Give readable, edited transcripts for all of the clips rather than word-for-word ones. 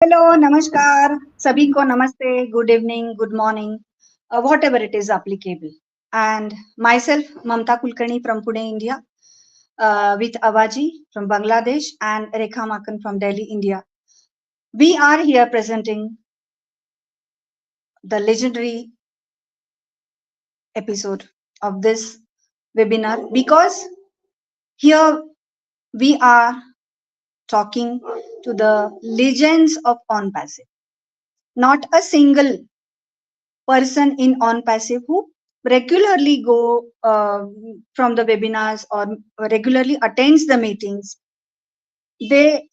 Hello, namaskar. सभी को namaste, good evening, good morning, whatever it is applicable. And myself, Mamta Kulkarni from Pune, India, with Awaji from Bangladesh and Rekha Makan from Delhi, India. We are here presenting the legendary episode of this webinar because here we are talking to the legends of OnPassive. Not a single person in OnPassive who regularly go from the webinars or regularly attends the meetings. They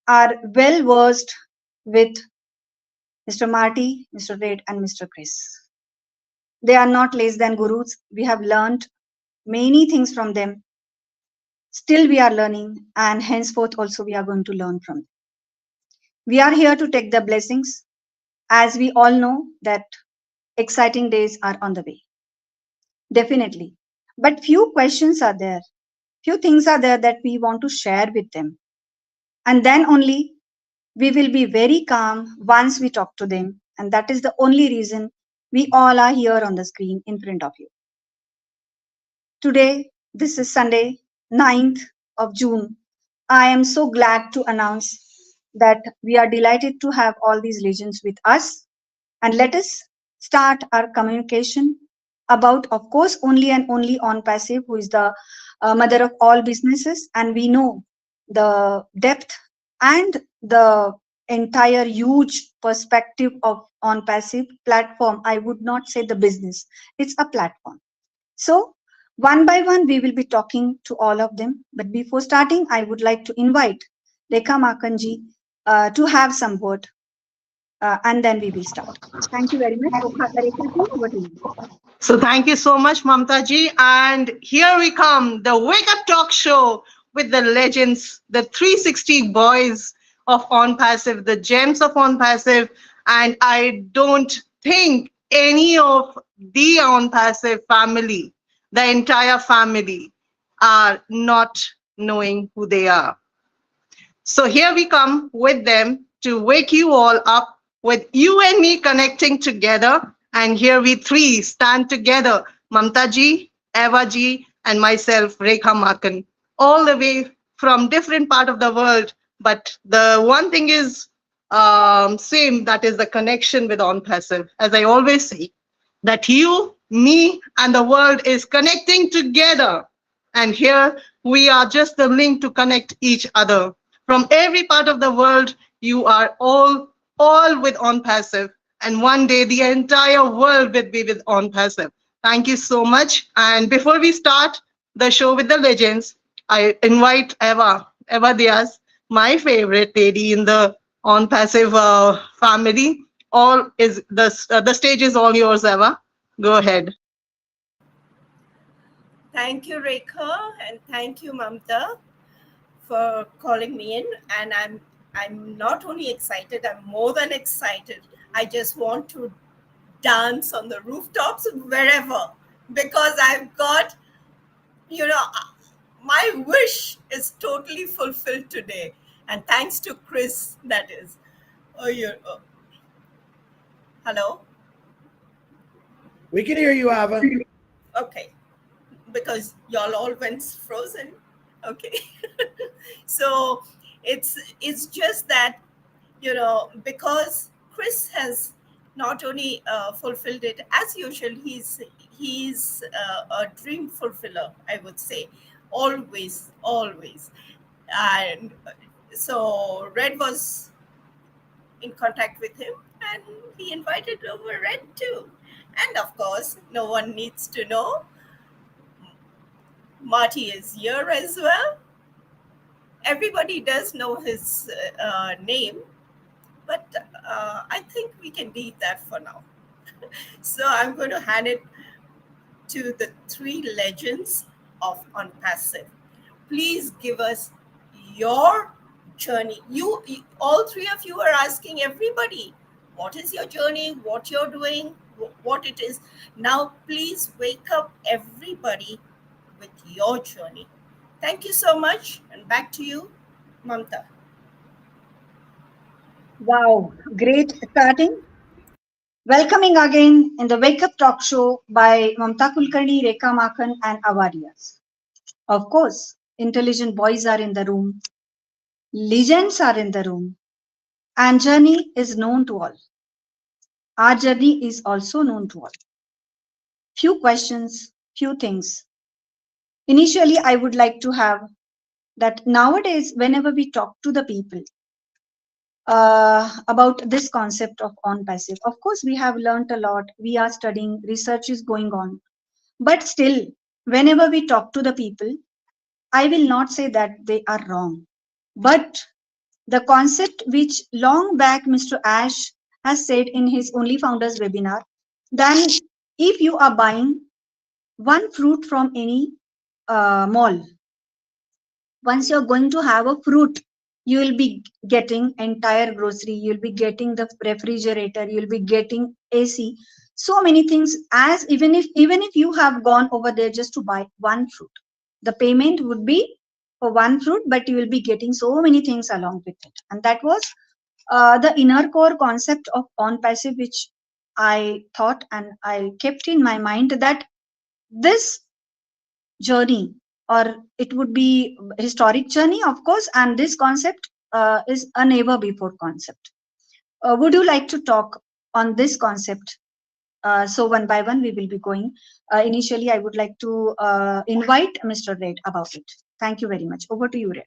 are well versed with Mr. Marty, Mr. Red, and Mr. Chris. They are not less than gurus. We have learned many things from them. Still, we are learning, and henceforth, also, we are going to learn from them. We are here to take the blessings, as we all know that exciting days are on the way. Definitely. But few questions are there, few things are there that we want to share with them. And then only we will be very calm once we talk to them. And that is the only reason we all are here on the screen in front of you. Today, this is Sunday, 9th of June. I am so glad to announce that we are delighted to have all these legends with us. And let us start our communication about, of course, only and only OnPassive, who is the mother of all businesses. And we know the depth and the entire huge perspective of OnPassive platform. I would not say the business, it's a platform. So, one by one, we will be talking to all of them. But before starting, I would like to invite Rekha Makanji to have some word, and then we will start. Thank you very much. Rekha ji, over to you. So thank you so much, Mamta ji. And here we come, the Wake Up Talk Show with the legends, the 360 boys of OnPassive, the gems of OnPassive. And I don't think any of the OnPassive family, the entire family, are not knowing who they are. So here we come with them to wake you all up with you and me connecting together. And here we three stand together, Mamta ji, Eva ji, and myself, Rekha Makan, all the way from different part of the world. But the one thing is same, that is the connection with OnPassive. As I always say, that you, me, and the world is connecting together. And here we are just the link to connect each other. From every part of the world, you are all with OnPassive. And one day the entire world will be with OnPassive. Thank you so much. And before we start the show with the legends, I invite Eva Diaz, my favorite lady in the OnPassive family. All is the stage is all yours, Eva. Go ahead. Thank you, Rekha, and thank you, Mamta, for calling me in. And I'm not only excited, I'm more than excited. I just want to dance on the rooftops wherever because I've got, you know, my wish is totally fulfilled today. And thanks to Chris, that is. Oh, hello? We can hear you, Ava. Okay. Because y'all all went frozen. Okay. So it's just that, because Chris has not only fulfilled it as usual, he's a dream fulfiller, I would say, always. And so Red was in contact with him, and he invited over Red too. And of course, no one needs to know, Marty is here as well. Everybody does know his name, but I think we can leave that for now. So I'm going to hand it to the three legends of OnPassive. Please give us your journey. All three of you are asking everybody, what is your journey, what you're doing, what it is. Now, please wake up everybody with your journey. Thank you so much, and back to you, Mamta. Wow, great starting. Welcoming again in the Wake Up Talk Show by Mamta Kulkarni, Rekha Makhan, and Avarias. Of course, intelligent boys are in the room, legends are in the room, and journey is known to all. Our journey is also known to all. Few questions, few things. Initially, I would like to have that nowadays, whenever we talk to the people about this concept of on passive, of course, we have learnt a lot. We are studying, research is going on. But still, whenever we talk to the people, I will not say that they are wrong. But the concept which long back Mr. Ash has said in his Only Founders webinar, then if you are buying one fruit from any mall, once you're going to have a fruit, you will be getting entire grocery, you'll be getting the refrigerator, you'll be getting AC, so many things. As even if you have gone over there just to buy one fruit, the payment would be for one fruit, but you will be getting so many things along with it. And that was the inner core concept of on passive, which I thought and I kept in my mind, that this journey, or it would be historic journey, of course, and this concept is a never before concept. Would you like to talk on this concept? So one by one we will be going. Initially I would like to invite Mr. Red about it. Thank you very much. Over to you, Red.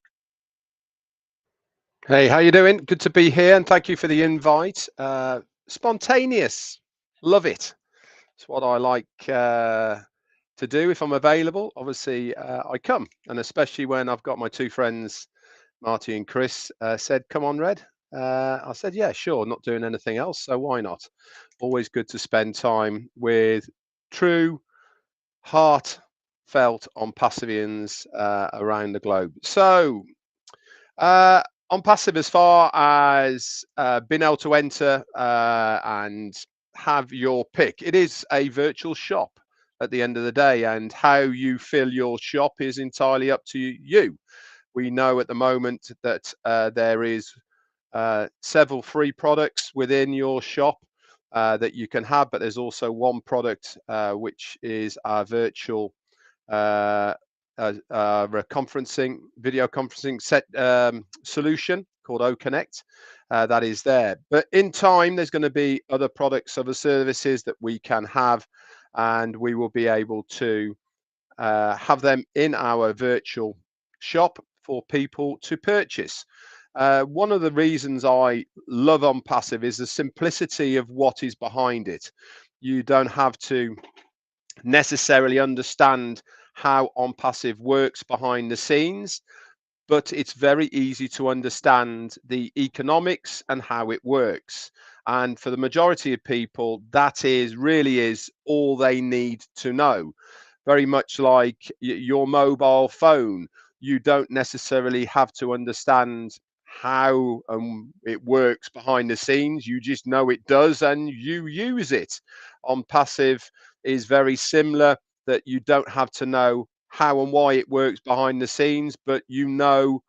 Hey, how you doing? Good to be here, and thank you for the invite. Spontaneous, love it. It's what I like to do if I'm available. Obviously, I come, and especially when I've got my two friends, Marty and Chris, said, "Come on, Red." I said, "Yeah, sure." Not doing anything else, so why not? Always good to spend time with true, heartfelt on Passivians around the globe. So. Uh, on passive, as far as being able to enter and have your pick, it is a virtual shop at the end of the day, and how you fill your shop is entirely up to you. We know at the moment that there is several free products within your shop that you can have, but there's also one product which is our virtual uh, conferencing, video conferencing set solution called OConnect that is there. But in time, there's going to be other products, other services that we can have, and we will be able to have them in our virtual shop for people to purchase. One of the reasons I love OnPassive is the simplicity of what is behind it. You don't have to necessarily understand how OnPassive works behind the scenes, but it's very easy to understand the economics and how it works. And for the majority of people, that is really is all they need to know. Very much like your mobile phone, you don't necessarily have to understand how it works behind the scenes. You just know it does and you use it. On passive is very similar, that you don't have to know how and why it works behind the scenes, but you know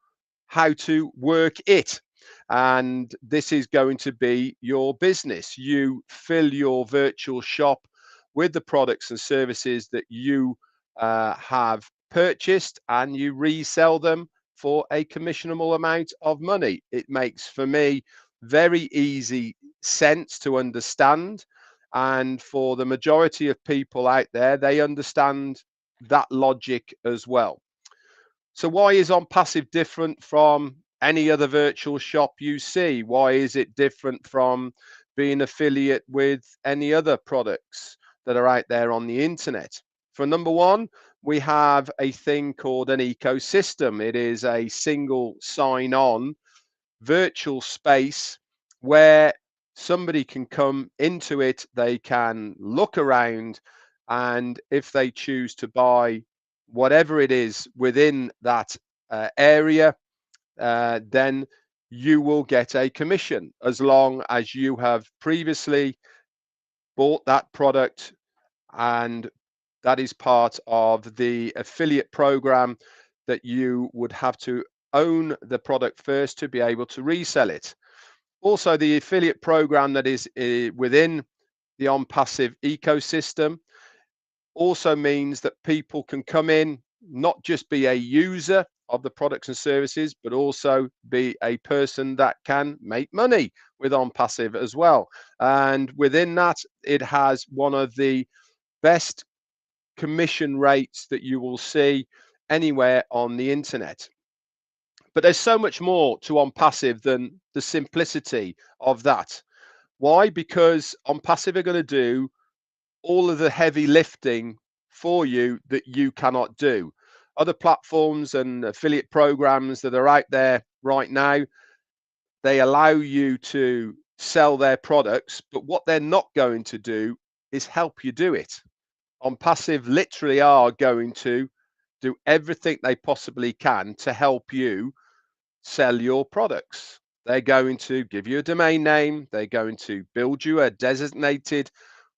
how to work it. And this is going to be your business. You fill your virtual shop with the products and services that you have purchased, and you resell them for a commissionable amount of money. It makes, for me, very easy sense to understand. And for the majority of people out there, they understand that logic as well. So why is OnPassive different from any other virtual shop you see? Why is it different from being affiliate with any other products that are out there on the internet? For number one, we have a thing called an ecosystem. It is a single sign-on virtual space where somebody can come into it, they can look around, and if they choose to buy whatever it is within that area, then you will get a commission as long as you have previously bought that product, and that is part of the affiliate program, that you would have to own the product first to be able to resell it. Also, the affiliate program that is within the OnPassive ecosystem also means that people can come in, not just be a user of the products and services, but also be a person that can make money with OnPassive as well. And within that, it has one of the best commission rates that you will see anywhere on the internet. But there's so much more to OnPassive than the simplicity of that. Why? Because OnPassive are going to do all of the heavy lifting for you that you cannot do. Other platforms and affiliate programs that are out there right now, they allow you to sell their products, but what they're not going to do is help you do it. OnPassive literally are going to do everything they possibly can to help you sell your products. They're going to give you a domain name. They're going to build you a designated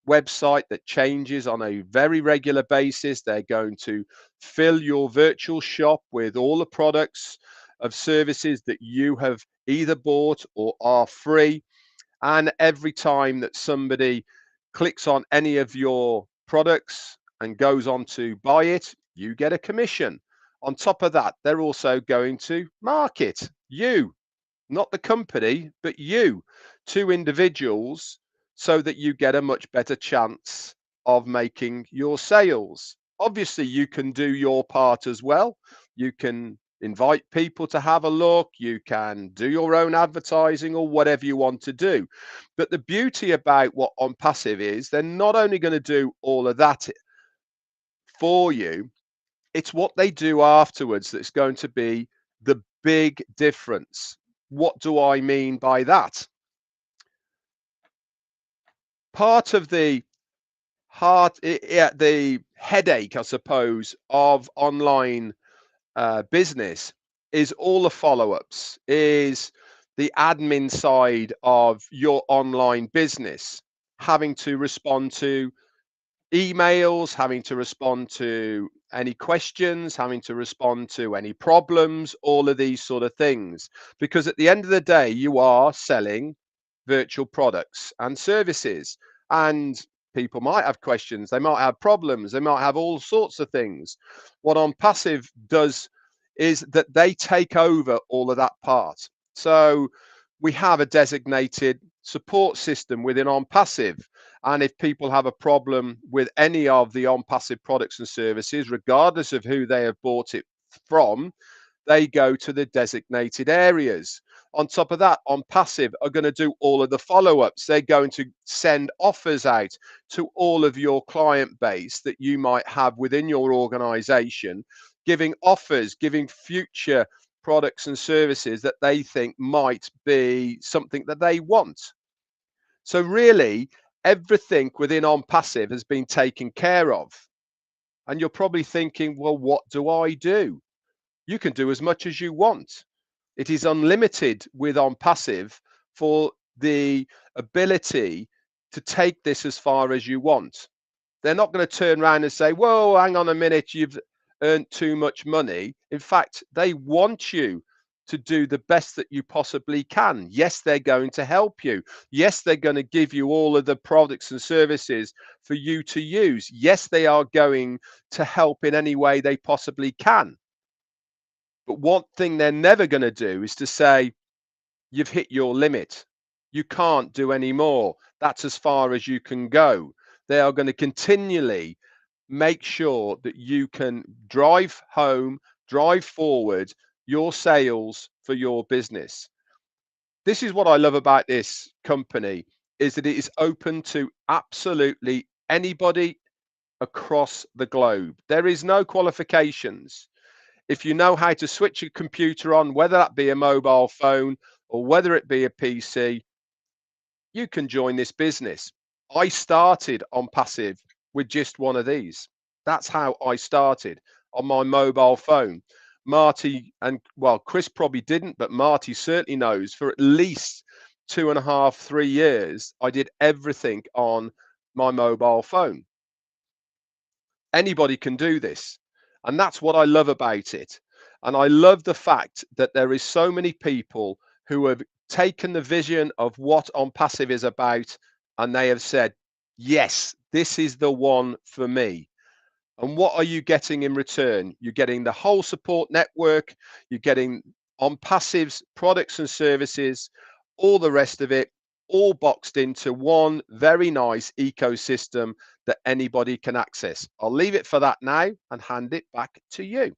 website that changes on a very regular basis. They're going to fill your virtual shop with all the products of services that you have either bought or are free. And every time that somebody clicks on any of your products and goes on to buy it, you get a commission. On top of that, they're also going to market you, not the company, but you, to individuals, so that you get a much better chance of making your sales. Obviously, you can do your part as well. You can invite people to have a look. You can do your own advertising or whatever you want to do. But the beauty about what OnPassive is, they're not only going to do all of that for you, it's what they do afterwards that's going to be the big difference. What do I mean by that? Part of the the headache, I suppose, of online business is all the follow-ups, is the admin side of your online business, having to respond to emails, having to respond to any questions, having to respond to any problems, all of these sort of things. Because at the end of the day, you are selling virtual products and services. And people might have questions, they might have problems, they might have all sorts of things. What OnPassive does is that they take over all of that part. So we have a designated support system within OnPassive. And if people have a problem with any of the OnPassive products and services, regardless of who they have bought it from, they go to the designated areas. On top of that, OnPassive are going to do all of the follow-ups. They're going to send offers out to all of your client base that you might have within your organization, giving offers, giving future products and services that they think might be something that they want. So really, everything within OnPassive has been taken care of. And you're probably thinking, well, what do I do? You can do as much as you want. It is unlimited with OnPassive for the ability to take this as far as you want. They're not going to turn around and say, whoa, hang on a minute, you've earned too much money. In fact, they want you to do the best that you possibly can. Yes, they're going to help you. Yes, they're going to give you all of the products and services for you to use. Yes, they are going to help in any way they possibly can. But one thing they're never going to do is to say, you've hit your limit. You can't do any more. That's as far as you can go. They are going to continually make sure that you can drive home, drive forward your sales for your business. This is what I love about this company, is that it is open to absolutely anybody across the globe. There is no qualifications. If you know how to switch a computer on, whether that be a mobile phone or whether it be a PC, you can join this business. I started OnPassive with just one of these. That's how I started, on my mobile phone. Marty and, well, Chris probably didn't, but Marty certainly knows, for at least 2.5, 3 years, I did everything on my mobile phone. Anybody can do this. And that's what I love about it. And I love the fact that there is so many people who have taken the vision of what OnPassive is about, and they have said, yes, this is the one for me. And what are you getting in return? You're getting the whole support network, you're getting OnPassive's products and services, all the rest of it, all boxed into one very nice ecosystem that anybody can access. I'll leave it for that now and hand it back to you.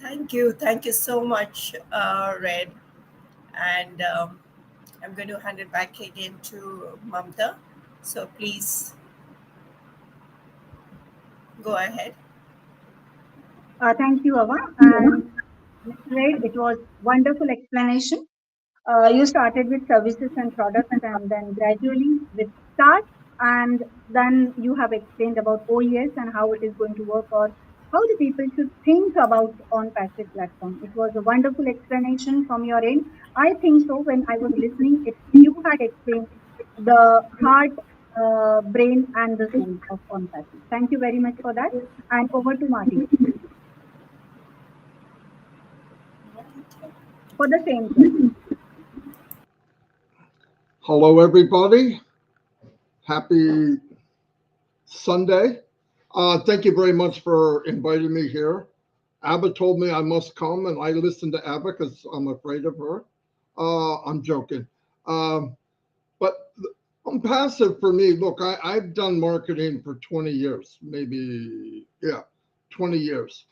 Thank you so much, Red. And I'm going to hand it back again to Mamta. So please go ahead. Thank you, Ava. And Red, it was wonderful explanation. You started with services and products, and then gradually with start, and then you have explained about OES and how it is going to work, or how the people should think about on passive platform. It was a wonderful explanation from your end. I think so. When I was listening, you had explained the heart, brain, and the soul of on passive. Thank you very much for that. And over to Marty for the same question. Hello, everybody. Happy Sunday. Thank you very much for inviting me here. Abba told me I must come, and I listened to Abba because I'm afraid of her. I'm joking. But I'm passive for me. Look, I've done marketing for 20 years, maybe, yeah, 20 years.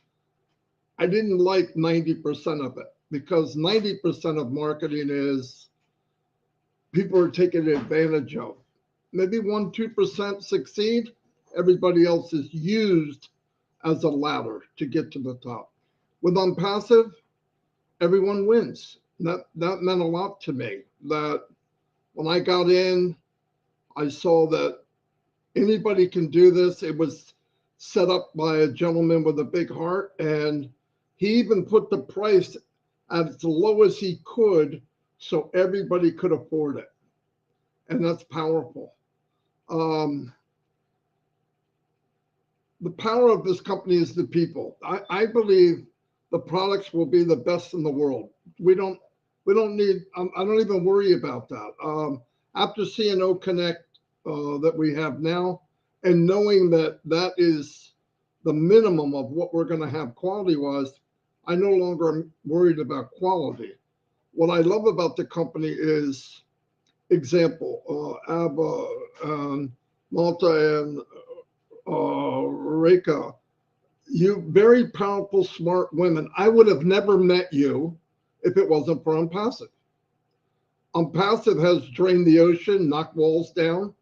I didn't like 90% of it because 90% of marketing is people are taken advantage of. Maybe 1%, 2% succeed. Everybody else is used as a ladder to get to the top. With OnPassive, everyone wins. That meant a lot to me. That when I got in, I saw that anybody can do this. It was set up by a gentleman with a big heart, and he even put the price at as low as he could so everybody could afford it. And that's powerful. The power of this company is the people. I believe the products will be the best in the world. We don't need. I don't even worry about that. After seeing O Connect that we have now, and knowing that that is the minimum of what we're going to have quality wise, I no longer am worried about quality. What I love about the company is example, Abba, Malta, and Reka, you very powerful, smart women. I would have never met you if it wasn't for OnPassive. OnPassive has drained the ocean, knocked walls down.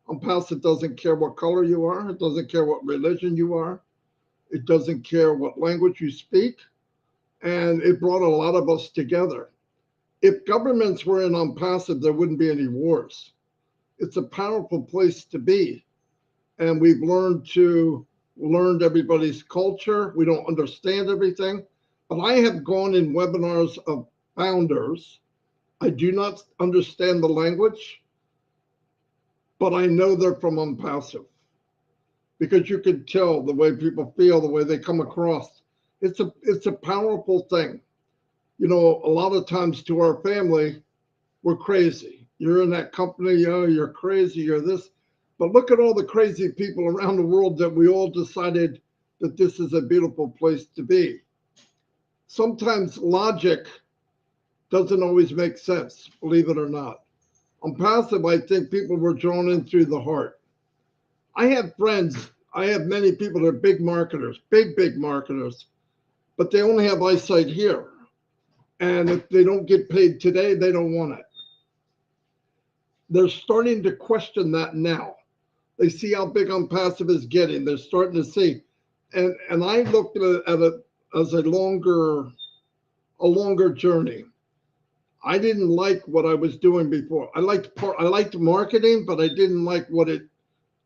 OnPassive doesn't care what color you are. It doesn't care what religion you are. It doesn't care what language you speak. And it brought a lot of us together. If governments were in OnPassive, there wouldn't be any wars. It's a powerful place to be. And we've learned everybody's culture. We don't understand everything. But I have gone in webinars of founders. I do not understand the language, but I know they're from OnPassive because you can tell the way people feel, the way they come across. It's a powerful thing. You know, a lot of times to our family, we're crazy. You're in that company, oh, you're crazy, you're this. But look at all the crazy people around the world that we all decided that this is a beautiful place to be. Sometimes logic doesn't always make sense, believe it or not. OnPassive, I think people were drawn in through the heart. I have friends, I have many people that are big marketers, big marketers, but they only have eyesight here. And if they don't get paid today, they don't want it. They're starting to question that now. They see how big OnPassive is getting. They're starting to see. And I looked at it as a longer journey. I didn't like what I was doing before. I liked marketing, but I didn't like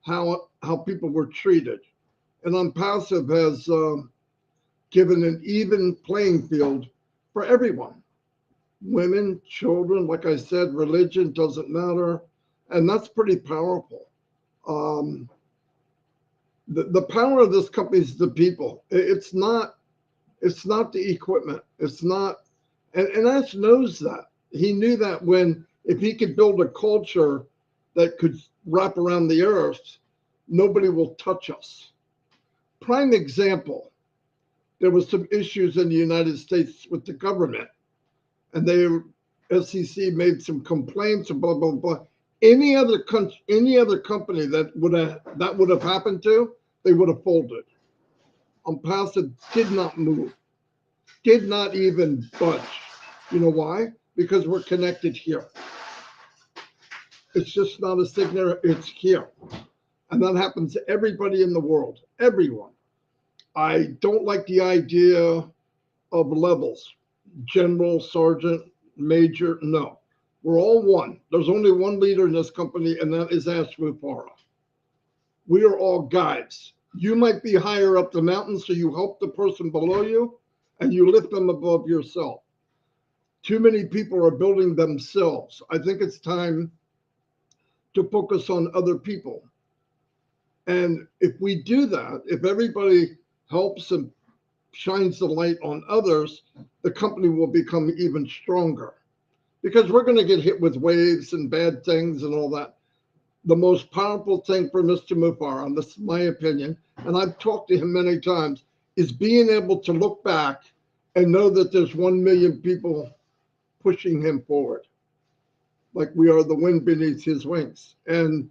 how people were treated. And OnPassive has given an even playing field for everyone. Women, children, like I said, religion doesn't matter. And that's pretty powerful. The power of this company is the people. It's not It's not the equipment. It's not, and Ash knows that. He knew that when, if he could build a culture that could wrap around the earth, nobody will touch us. Prime example, there was some issues in the United States with the government, and they SEC made some complaints and blah blah blah. Any other country, any other company that would have happened to, they would have folded. OnPassive did not move, did not even budge. You know why? Because we're connected here. It's just not a signature, it's here. And that happens to everybody in the world, everyone. I don't like the idea of levels, general, sergeant, major. No, we're all one. There's only one leader in this company, and that is Ash Mufara. We are all guides. You might be higher up the mountain, so you help the person below you, and you lift them above yourself. Too many people are building themselves. I think it's time to focus on other people. And if we do that, if everybody helps and shines the light on others, the company will become even stronger. Because we're going to get hit with waves and bad things and all that. The most powerful thing for Mr. Mufara, and this is my opinion, and I've talked to him many times, is being able to look back and know that there's 1 million people pushing him forward, like we are the wind beneath his wings. And,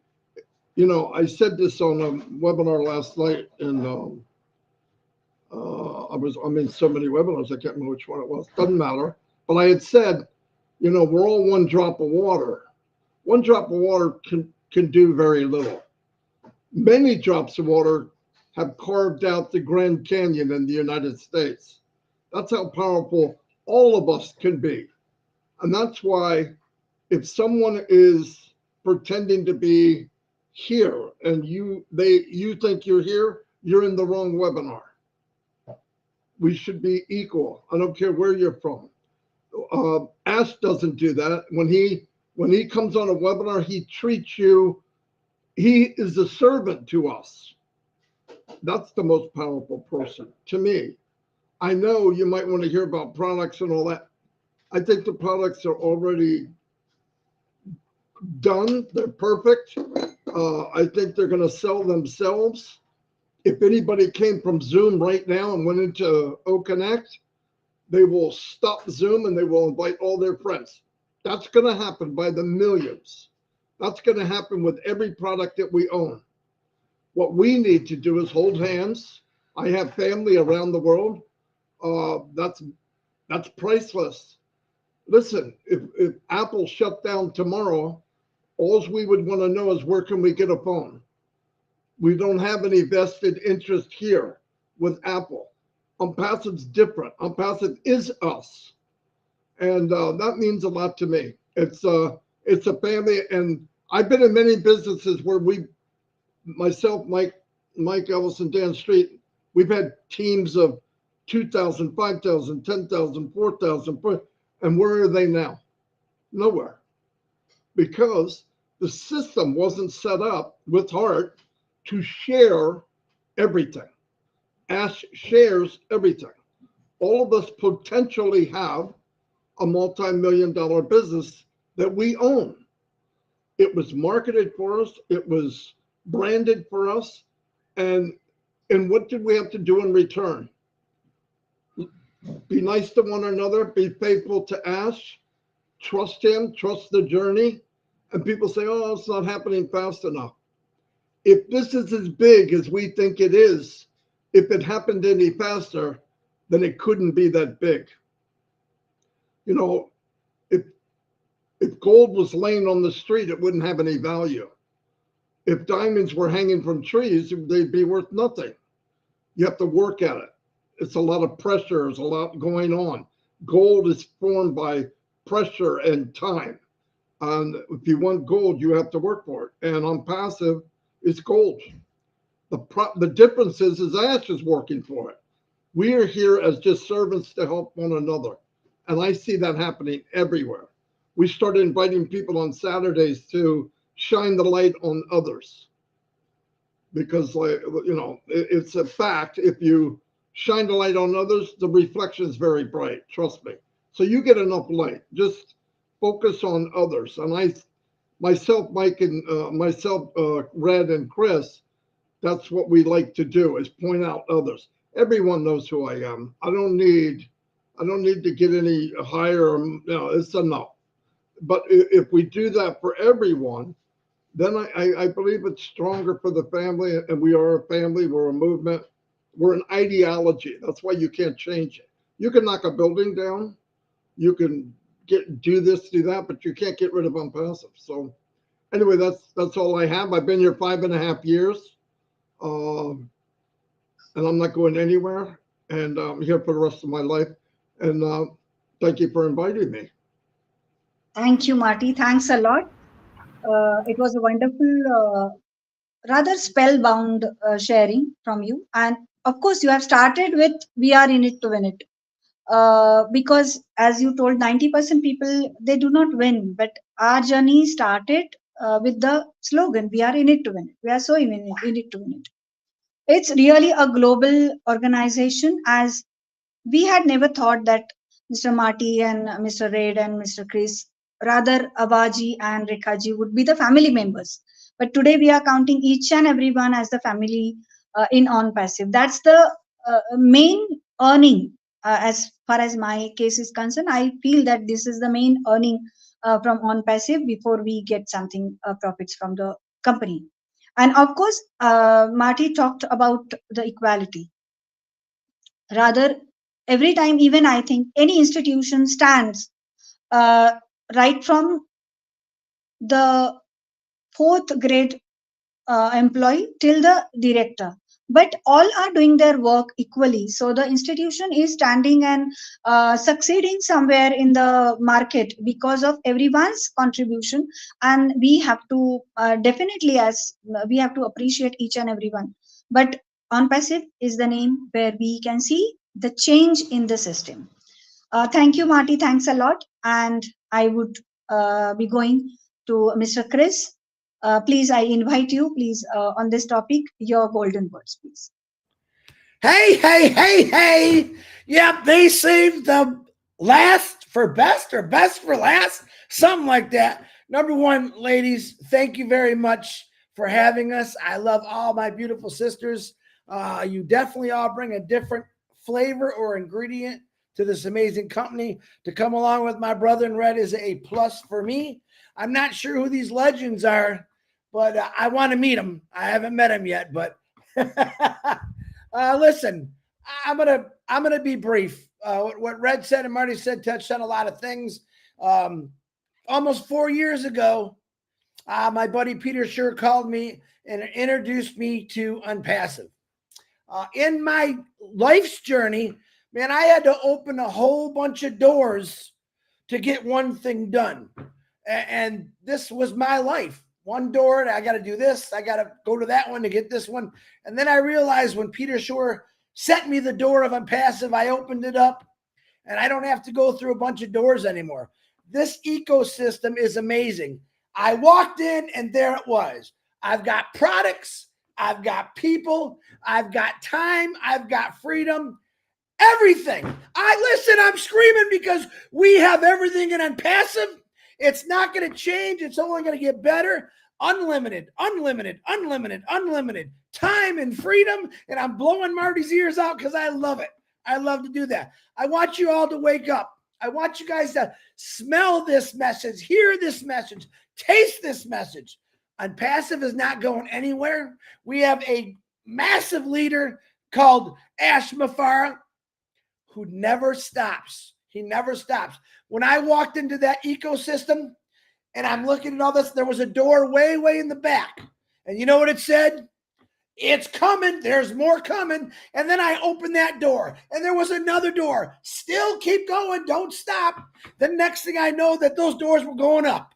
you know, I said this on a webinar last night, and I'm in so many webinars, I can't remember which one it was, doesn't matter. But I had said, you know, we're all one drop of water. One drop of water can do very little. Many drops of water have carved out the Grand Canyon in the United States. That's how powerful all of us can be. And that's why if someone is pretending to be here and you think you're here, you're in the wrong webinar. We should be equal. I don't care where you're from. Ash doesn't do that. When he comes on a webinar, he treats you, he is a servant to us. That's the most powerful person to me. I know you might want to hear about products and all that. I think the products are already done. They're perfect. I think they're going to sell themselves. If anybody came from Zoom right now and went into OConnect, they will stop Zoom and they will invite all their friends. That's going to happen by the millions. That's going to happen with every product that we own. What we need to do is hold hands. I have family around the world. That's priceless. Listen, if Apple shut down tomorrow, all we would want to know is where can we get a phone? We don't have any vested interest here with Apple. OnPassive's different. OnPassive is us. And that means a lot to me. It's a family, and I've been in many businesses where myself, Mike Ellison, Dan Street, we've had teams of 2,000, 5,000, 10,000, 4,000, and where are they now? Nowhere. Because the system wasn't set up with heart to share everything. Ash shares everything. All of us potentially have a multi-million-dollar business that we own. It was marketed for us. It was branded for us. And what did we have to do in return? Be nice to one another, be faithful to Ash, trust him, trust the journey. And people say, oh, it's not happening fast enough. If this is as big as we think it is, if it happened any faster, then it couldn't be that big. You know, if gold was laying on the street, it wouldn't have any value. If diamonds were hanging from trees, they'd be worth nothing. You have to work at it. It's a lot of pressure. There's a lot going on. Gold is formed by pressure and time. And if you want gold, you have to work for it. And OnPassive, it's gold. The difference is Ash is working for it. We are here as just servants to help one another. And I see that happening everywhere. We started inviting people on Saturdays to shine the light on others. Because, like, you know, it's a fact. If you shine the light on others, the reflection is very bright. Trust me. So you get enough light. Just focus on others. And myself, Mike, and Red, and Chris, that's what we like to do, is point out others. Everyone knows who I am. I don't need to get any higher. It's enough. But if we do that for everyone, then I believe it's stronger for the family. And we are a family. We're a movement. We're an ideology. That's why you can't change it. You can knock a building down. You can do this, do that, but you can't get rid of OnPassive. So anyway, that's all I have. I've been here 5.5 years, and I'm not going anywhere. And I'm here for the rest of my life. And thank you for inviting me. Thank you, Marty. Thanks a lot. It was a wonderful, rather spellbound sharing from you. And of course, you have started with "We are in it to win it." Because as you told, 90% people, they do not win. But our journey started with the slogan, "We are in it to win it." We are so in it to win it. It's really a global organization, as we had never thought that Mr. Marty and Mr. Raid and Mr. Chris, rather Abaji and Rekhaji, would be the family members. But today we are counting each and everyone as the family in OnPassive. That's the main earning. As far as my case is concerned, I feel that this is the main earning from OnPassive before we get something profits from the company. And of course, Marty talked about the equality. Rather, every time, even I think any institution stands uh, right from the fourth grade employee till the director, but all are doing their work equally. So the institution is standing and succeeding somewhere in the market because of everyone's contribution. And we have to definitely, as we have to appreciate each and everyone. But OnPassive is the name where we can see the change in the system. Thank you, Marty. Thanks a lot. And I would be going to Mr. Chris. Please, I invite you, please, on this topic, your golden words, please. Hey, hey, hey, hey. Yep, they saved the last for best or best for last, something like that. Number one, ladies, thank you very much for having us. I love all my beautiful sisters. You definitely all bring a different flavor or ingredient to this amazing company. To come along with my brother in red is a plus for me. I'm not sure who these legends are, but I want to meet them. I haven't met them yet, but listen, I'm gonna be brief. What Red said and Marty said touched on a lot of things. Almost 4 years ago, my buddy Peter Sure called me and introduced me to OnPassive. In my life's journey, man, I had to open a whole bunch of doors to get one thing done. And this was my life. One door, I got to do this. I got to go to that one to get this one. And then I realized when Peter Shore sent me the door of OnPassive, I opened it up and I don't have to go through a bunch of doors anymore. This ecosystem is amazing. I walked in and there it was. I've got products. I've got people. I've got time. I've got freedom. Everything. I'm screaming because we have everything in OnPassive. It's not going to change. It's only going to get better. Unlimited, unlimited, unlimited, unlimited time and freedom. And I'm blowing Marty's ears out because I love it. I love to do that. I want you all to wake up. I want you guys to smell this message, hear this message, taste this message. OnPassive is not going anywhere. We have a massive leader called Ash Mafara who never stops. He never stops. When I walked into that ecosystem and I'm looking at all this, there was a door way, way in the back. And you know what it said? It's coming. There's more coming. And then I opened that door and there was another door. Still keep going. Don't stop. The next thing I know that those doors were going up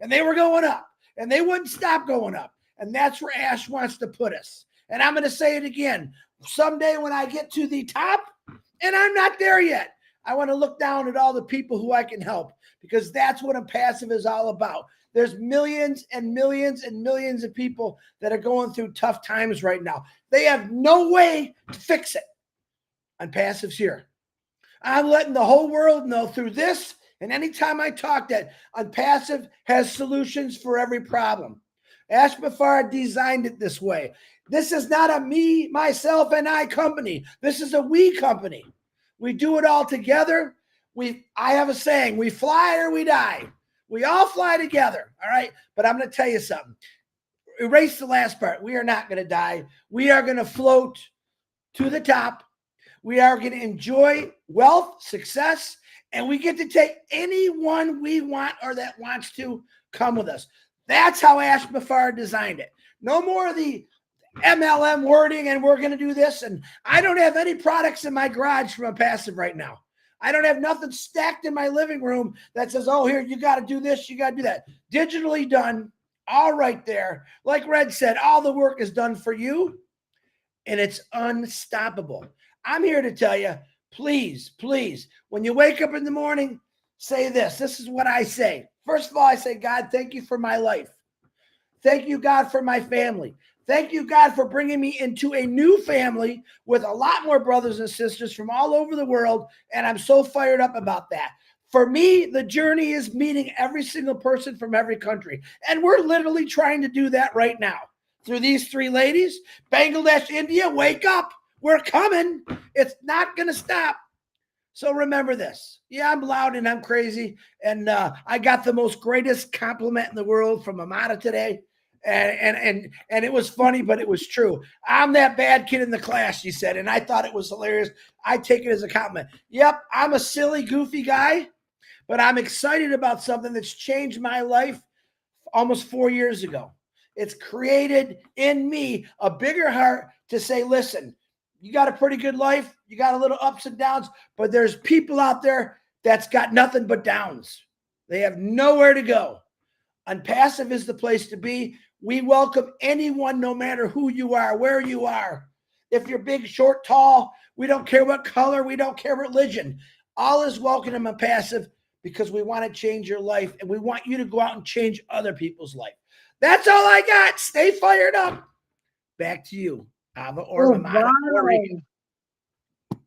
and they were going up and they wouldn't stop going up. And that's where Ash wants to put us. And I'm going to say it again. Someday when I get to the top, and I'm not there yet, I want to look down at all the people who I can help, because that's what OnPassive is all about. There's millions and millions and millions of people that are going through tough times right now. They have no way to fix it. OnPassive's here. I'm letting the whole world know through this and anytime I talk that OnPassive has solutions for every problem. Ash Bafar designed it this way. This is not a me, myself, and I company. This is a we company. We do it all together. I have a saying, we fly or we die. We all fly together, all right? But I'm going to tell you something. Erase the last part. We are not going to die. We are going to float to the top. We are going to enjoy wealth, success, and we get to take anyone we want or that wants to come with us. That's how Ash Bafar designed it. No more of the MLM wording and we're going to do this. And I don't have any products in my garage from OnPassive right now. I don't have nothing stacked in my living room that says, oh, here, you got to do this, you got to do that. Digitally done, all right there. Like Red said, all the work is done for you, and it's unstoppable. I'm here to tell you, please, please, when you wake up in the morning, say this. This is what I say. First of all, I say, God, thank you for my life. Thank you, God, for my family. Thank you, God, for bringing me into a new family with a lot more brothers and sisters from all over the world, and I'm so fired up about that. For me, the journey is meeting every single person from every country, and we're literally trying to do that right now through these three ladies. Bangladesh, India, wake up. We're coming. It's not going to stop. So remember this. Yeah, I'm loud and I'm crazy, and I got the most greatest compliment in the world from Amada today. And it was funny, but it was true. I'm that bad kid in the class, she said, and I thought it was hilarious. I take it as a compliment. Yep, I'm a silly, goofy guy, but I'm excited about something that's changed my life almost 4 years ago. It's created in me a bigger heart to say, listen, you got a pretty good life. You got a little ups and downs, but there's people out there that's got nothing but downs. They have nowhere to go. OnPassive is the place to be. We welcome anyone, no matter who you are, where you are. If you're big, short, tall, we don't care what color, we don't care religion. All is welcome in OnPassive because we want to change your life and we want you to go out and change other people's life. That's all I got. Stay fired up. Back to you, Ava or Mamada or Regan.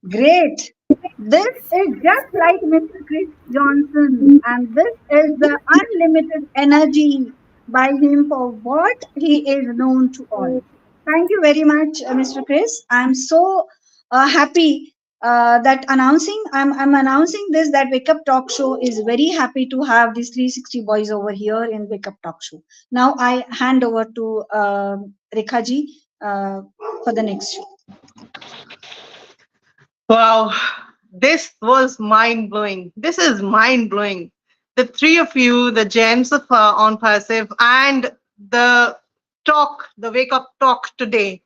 Great. This is just like Mr. Chris Johnson, and this is the unlimited energy by him for what he is known to all. Thank you very much, Mr. Chris. I'm so happy that I'm announcing this, that Wake Up Talk Show is very happy to have these 360 boys over here in Wake Up Talk Show. Now I hand over to Rekha ji for the next show. Wow, this was mind blowing. This is mind blowing. The three of you, the gems of OnPassive, and the talk, the wake up talk today.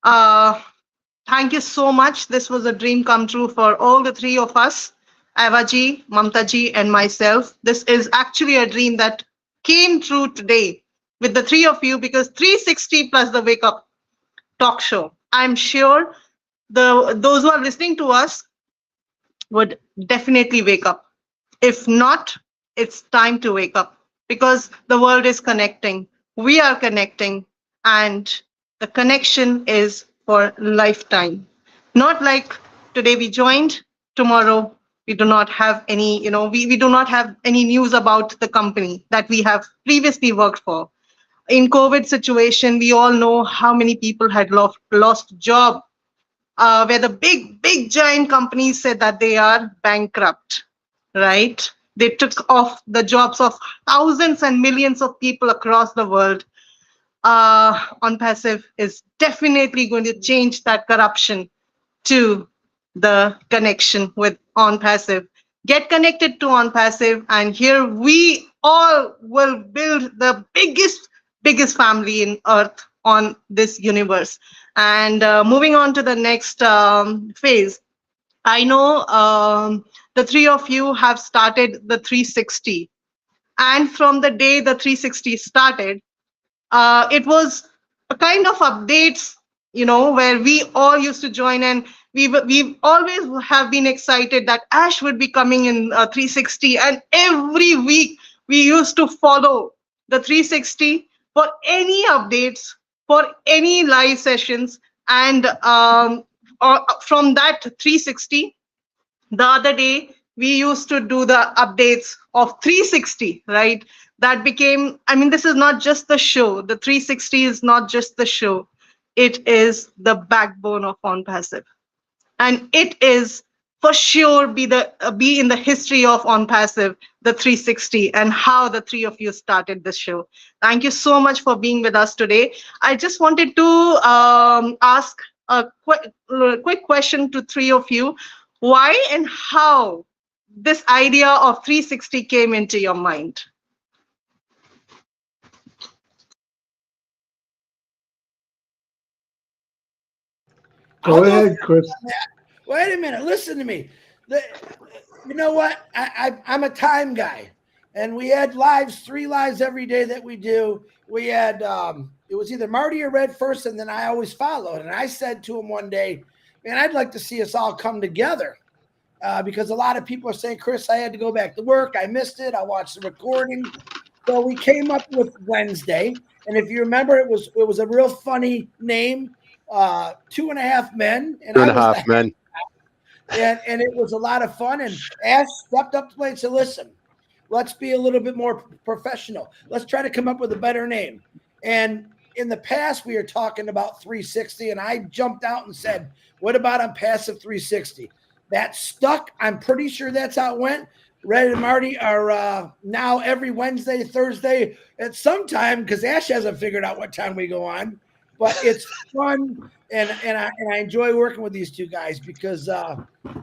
Thank you so much. This was a dream come true for all the three of us, Avaji, Mamtaji, and myself. This is actually a dream that came true today with the three of you, because 360 plus the wake up talk show. I'm sure those who are listening to us would definitely wake up. If not, it's time to wake up, because the world is connecting. We are connecting, and the connection is for lifetime. Not like today we joined, tomorrow we do not have any, we do not have any news about the company that we have previously worked for. In COVID situation, we all know how many people had lost job, where the big giant companies said that they are bankrupt, right? They took off the jobs of thousands and millions of people across the world. OnPassive is definitely going to change that corruption to the connection with OnPassive. Get connected to OnPassive, and here we all will build the biggest family in Earth on this universe. And moving on to the next phase, I know the three of you have started the 360. And from the day the 360 started, it was a kind of updates, where we all used to join, and we've always have been excited that Ash would be coming in 360. And every week we used to follow the 360 for any updates, for any live sessions, and from that 360, the other day we used to do the updates of 360, right? That became, I mean, this is not just the show. The 360 is not just the show. It is the backbone of OnPassive, and it is for sure be in the history of OnPassive, the 360, and how the three of you started this show. Thank you so much for being with us today. I just wanted to ask a quick question to three of you. Why and how this idea of 360 came into your mind? Go ahead, Chris. Wait a minute. Listen to me. You know what? I'm a time guy, and we had lives, 3 lives every day that we do. We had it was either Marty or Red first, and then I always followed. And I said to him one day, "Man, I'd like to see us all come together." Because a lot of people are saying, Chris, I had to go back to work. I missed it. I watched the recording. So we came up with Wednesday. And if you remember, it was a real funny name, 2.5 Men. And Two and I a was half men. and it was a lot of fun. And Ash stepped up to the plate and said, listen, let's be a little bit more professional. Let's try to come up with a better name. And in the past, we were talking about 360, and I jumped out and said, what about OnPassive 360? That stuck. I'm pretty sure that's how it went. Red and Marty are now every Wednesday, Thursday at some time, because Ash hasn't figured out what time we go on. But it's fun, and I enjoy working with these two guys because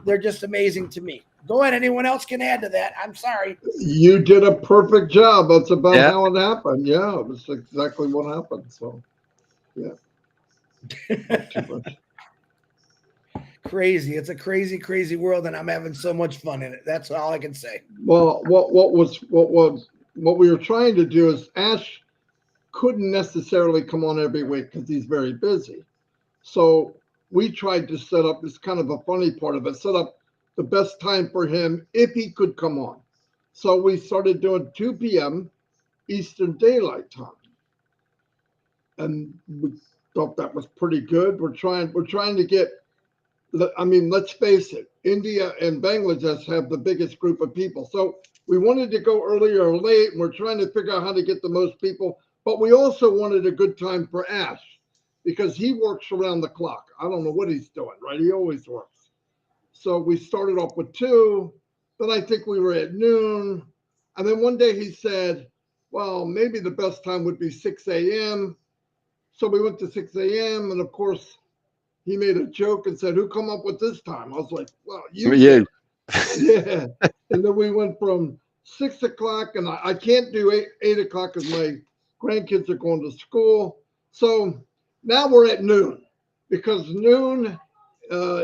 they're just amazing to me. Go ahead. Anyone else can add to that? I'm sorry. You did a perfect job. That's about Yeah. how it happened. Yeah, it was exactly what happened. So, yeah. Not too much. Crazy. It's a crazy, crazy world, and I'm having so much fun in it. That's all I can say. Well, what we were trying to do is Ash couldn't necessarily come on every week because he's very busy. So we tried to set up this kind of a funny part of it, set up the best time for him if he could come on. So we started doing 2 p.m. Eastern Daylight Time. And we thought that was pretty good. We're trying to get, I mean, let's face it, India and Bangladesh have the biggest group of people. So we wanted to go earlier or late, and we're trying to figure out how to get the most people. But we also wanted a good time for Ash because he works around the clock. I don't know what he's doing, right? He always works. So we started off with 2. Then I think we were at noon. And then one day he said, well, maybe the best time would be 6 a.m. So we went to 6 a.m. And of course, he made a joke and said, who come up with this time? I was like, well, you. Yeah. And then we went from 6 o'clock, and I can't do 8 o'clock because my grandkids are going to school. So now we're at noon because noon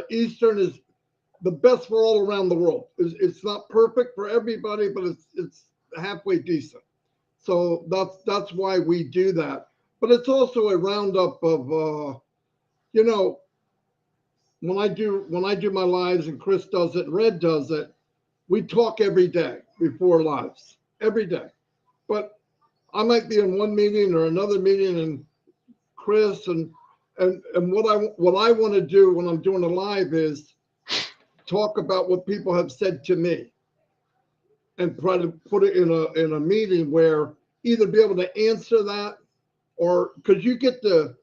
Eastern is the best for all around the world. It's not perfect for everybody, but it's halfway decent. So that's why we do that. But it's also a roundup of when I do my lives and Chris does it, Red does it, we talk every day before lives, every day. But I might be in one meeting or another meeting, and Chris and what I want to do when I'm doing a live is talk about what people have said to me and try to put it in a meeting where either be able to answer that, or because you get the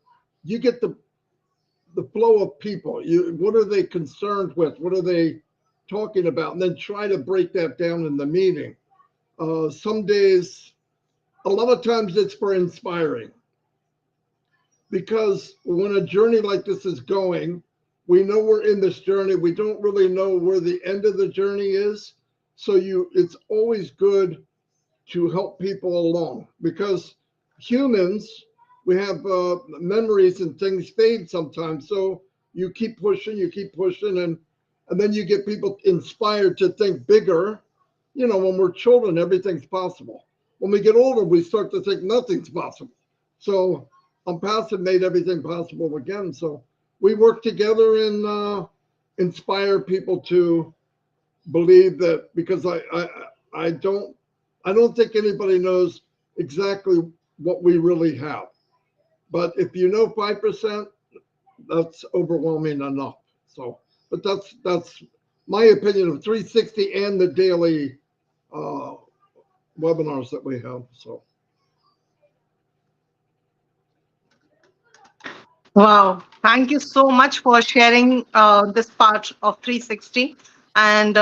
flow of people. What are they concerned with? What are they talking about? And then try to break that down in the meeting. Some days, a lot of times it's for inspiring. Because when a journey like this is going, we know we're in this journey. We don't really know where the end of the journey is. So it's always good to help people along, because humans, we have memories and things fade sometimes. So you keep pushing, and then you get people inspired to think bigger. When we're children, everything's possible. When we get older, we start to think nothing's possible. So OnPassive made everything possible again. So we work together and inspire people to believe that, because I don't think anybody knows exactly what we really have. But if you know 5%, that's overwhelming enough. So, but that's my opinion of 360 and the daily uh, webinars that we have. So, Wow. Thank you so much for sharing this part of 360. And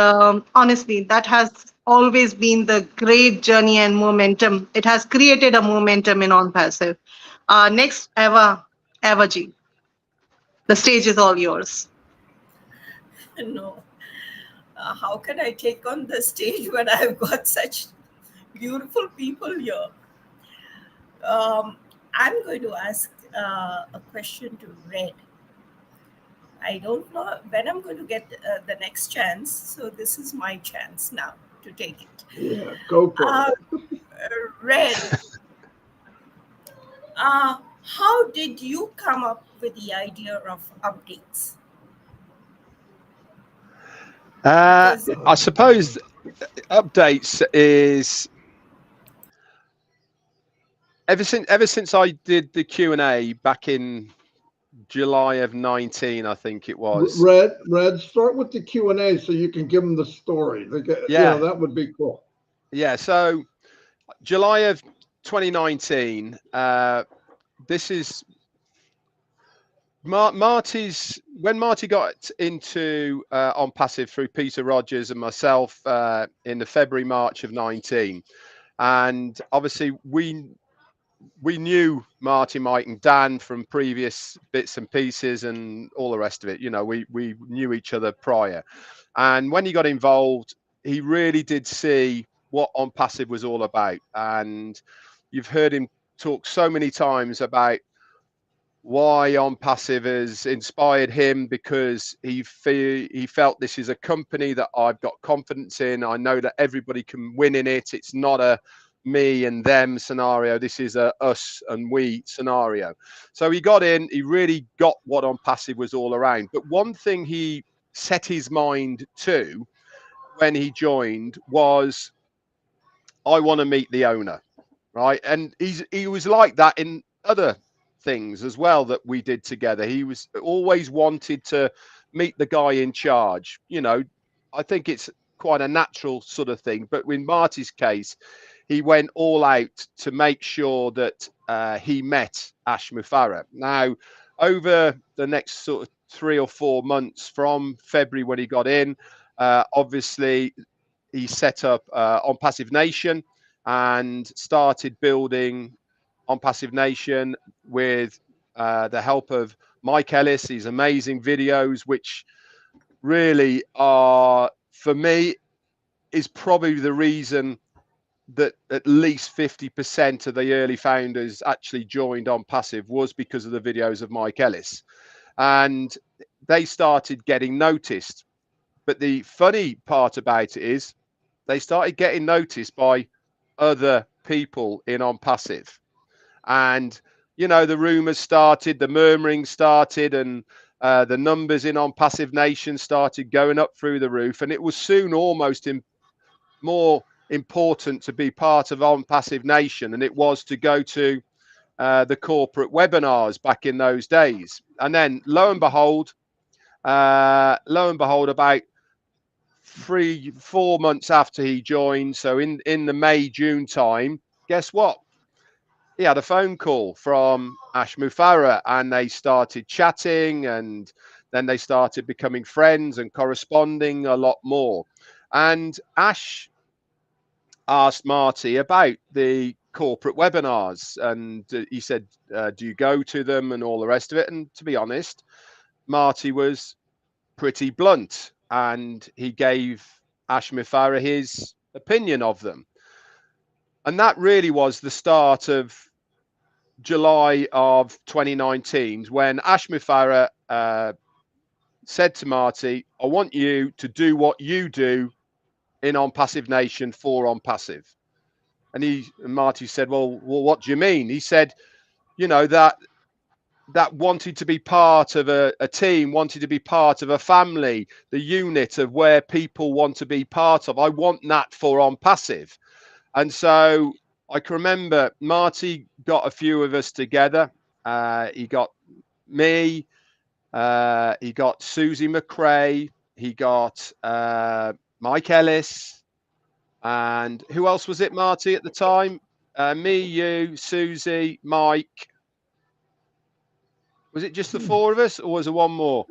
honestly, that has always been the great journey and momentum. It has created a momentum in OnPassive. Next, Eva G. The stage is all yours. No, how can I take on the stage when I've got such beautiful people here? Um, I'm going to ask a question to Red. I don't know when I'm going to get the next chance, so this is my chance now to take it. yeah, go for it. Uh, Red, how did you come up with the idea of updates? Because I suppose updates is ever since I did the Q&A back in July of 19, I think it was. Red, start with the Q&A so you can give them the story. Yeah, That would be cool. yeah. So July of 2019. This is Marty's when Marty got into OnPassive through Peter Rogers and myself in the February March of 19, and obviously we knew Marty, Mike, and Dan from previous bits and pieces and all the rest of it. You know, we knew each other prior, and when he got involved, he really did see what OnPassive was all about. And you've heard him talk so many times about why OnPassive has inspired him, because he felt this is a company that I've got confidence in. I know that everybody can win in it. It's not a me and them scenario. This is a us and we scenario. So he got in, he really got what OnPassive was all around. But one thing he set his mind to when he joined was, I want to meet the owner, right? And he was like that in other things as well that we did together. He was always wanted to meet the guy in charge. You know, I think it's quite a natural sort of thing. But in Marty's case, he went all out to make sure that he met Ash Mufareh. Now, over the next sort of 3 or 4 months from February when he got in, obviously he set up OnPassive Nation and started building OnPassive Nation with the help of Mike Ellis. These amazing videos, which really are, for me, is probably the reason that at least 50% of the early founders actually joined OnPassive, was because of the videos of Mike Ellis. And they started getting noticed. But the funny part about it is they started getting noticed by other people in OnPassive. And, you know, the rumors started, the murmuring started, and the numbers in OnPassive Nation started going up through the roof. And it was soon almost more important to be part of OnPassive Nation than it was to go to the corporate webinars back in those days. And then lo and behold, about 3-4 months after he joined, so in the May-June time, guess what? He had a phone call from Ash Mufareh, and they started chatting, and then they started becoming friends and corresponding a lot more. And Ash asked Marty about the corporate webinars, and he said, do you go to them and all the rest of it? And to be honest, Marty was pretty blunt, and he gave Ash Mufareh his opinion of them. And that really was the start of July of 2019, when Ash Mufareh said to Marty, I want you to do what you do in OnPassive Nation for OnPassive. And Marty said, well, what do you mean? He said, you know, that wanted to be part of a team, wanted to be part of a family, the unit of where people want to be part of. I want that for OnPassive. And so I can remember Marty got a few of us together. He got me, He got Susie McRae. He got Mike Ellis. And who else was it, Marty, at the time? Me, you, Susie, Mike. Was it just the four of us, or was there one more?